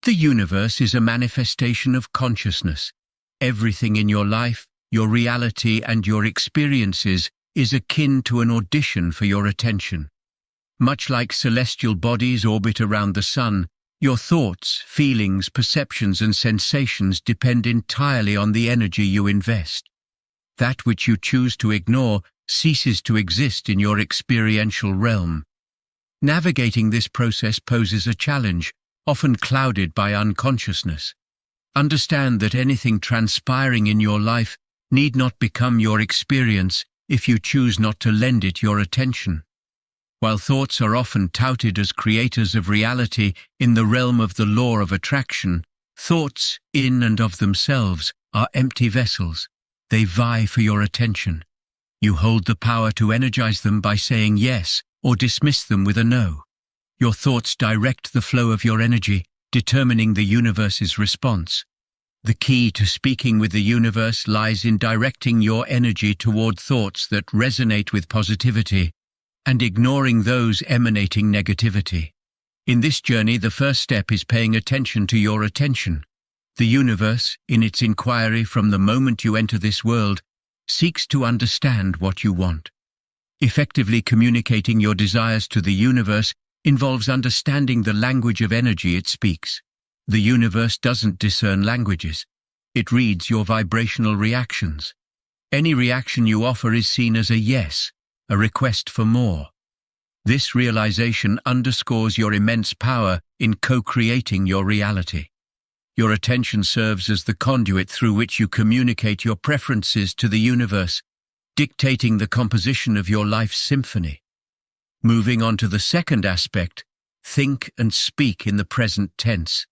The universe is a manifestation of consciousness. Everything in your life, your reality, and your experiences is akin to an audition for your attention. Much like celestial bodies orbit around the sun, your thoughts, feelings, perceptions, and sensations depend entirely on the energy you invest. That which you choose to ignore ceases to exist in your experiential realm. Navigating this process poses a challenge, often clouded by unconsciousness. Understand that anything transpiring in your life need not become your experience if you choose not to lend it your attention. While thoughts are often touted as creators of reality in the realm of the law of attraction, thoughts, in and of themselves, are empty vessels. They vie for your attention. You hold the power to energize them by saying yes or dismiss them with a no. Your thoughts direct the flow of your energy, determining the universe's response. The key to speaking with the universe lies in directing your energy toward thoughts that resonate with positivity and ignoring those emanating negativity. In this journey, the first step is paying attention to your attention. The universe, in its inquiry from the moment you enter this world, seeks to understand what you want. Effectively communicating your desires to the universe involves understanding the language of energy it speaks. The universe doesn't discern languages. It reads your vibrational reactions. Any reaction you offer is seen as a yes, a request for more. This realization underscores your immense power in co-creating your reality. Your attention serves as the conduit through which you communicate your preferences to the universe, dictating the composition of your life's symphony. Moving on to the second aspect, think and speak in the present tense.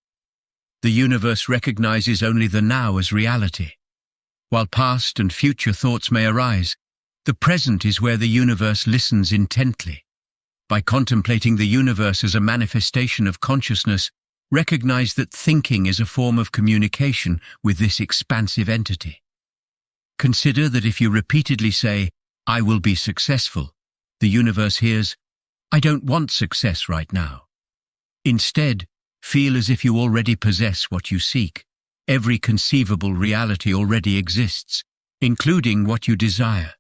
The universe recognizes only the now as reality. While past and future thoughts may arise, the present is where the universe listens intently. By contemplating the universe as a manifestation of consciousness, recognize that thinking is a form of communication with this expansive entity. Consider that if you repeatedly say, "I will be successful," the universe hears, "I don't want success right now." Instead, feel as if you already possess what you seek. Every conceivable reality already exists, including what you desire.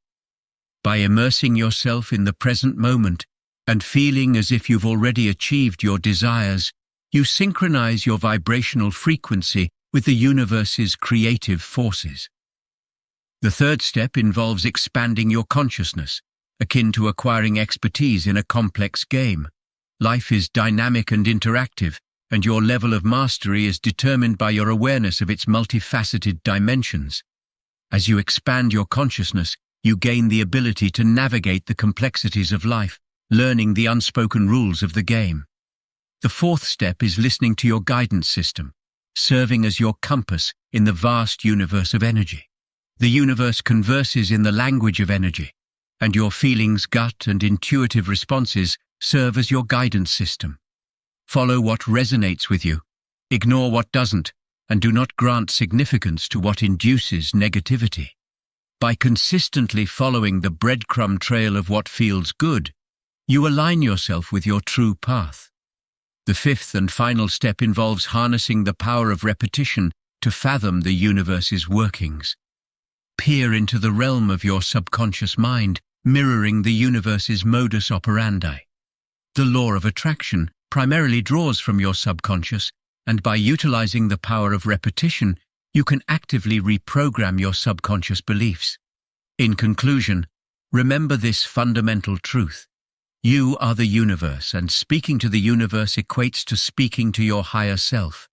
By immersing yourself in the present moment and feeling as if you've already achieved your desires, you synchronize your vibrational frequency with the universe's creative forces. The third step involves expanding your consciousness, akin to acquiring expertise in a complex game. Life is dynamic and interactive, and your level of mastery is determined by your awareness of its multifaceted dimensions. As you expand your consciousness, you gain the ability to navigate the complexities of life, learning the unspoken rules of the game. The fourth step is listening to your guidance system, serving as your compass in the vast universe of energy. The universe converses in the language of energy, and your feelings, gut, and intuitive responses serve as your guidance system. Follow what resonates with you, ignore what doesn't, and do not grant significance to what induces negativity. By consistently following the breadcrumb trail of what feels good, you align yourself with your true path. The fifth and final step involves harnessing the power of repetition to fathom the universe's workings. Peer into the realm of your subconscious mind, mirroring the universe's modus operandi. The law of attraction primarily draws from your subconscious, and by utilizing the power of repetition, you can actively reprogram your subconscious beliefs. In conclusion, remember this fundamental truth. You are the universe, and speaking to the universe equates to speaking to your higher self.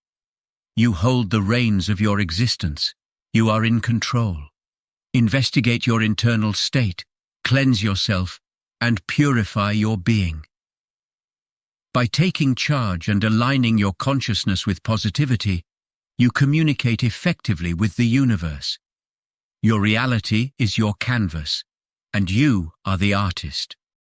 You hold the reins of your existence. You are in control. Investigate your internal state, cleanse yourself, and purify your being. By taking charge and aligning your consciousness with positivity, you communicate effectively with the universe. Your reality is your canvas, and you are the artist.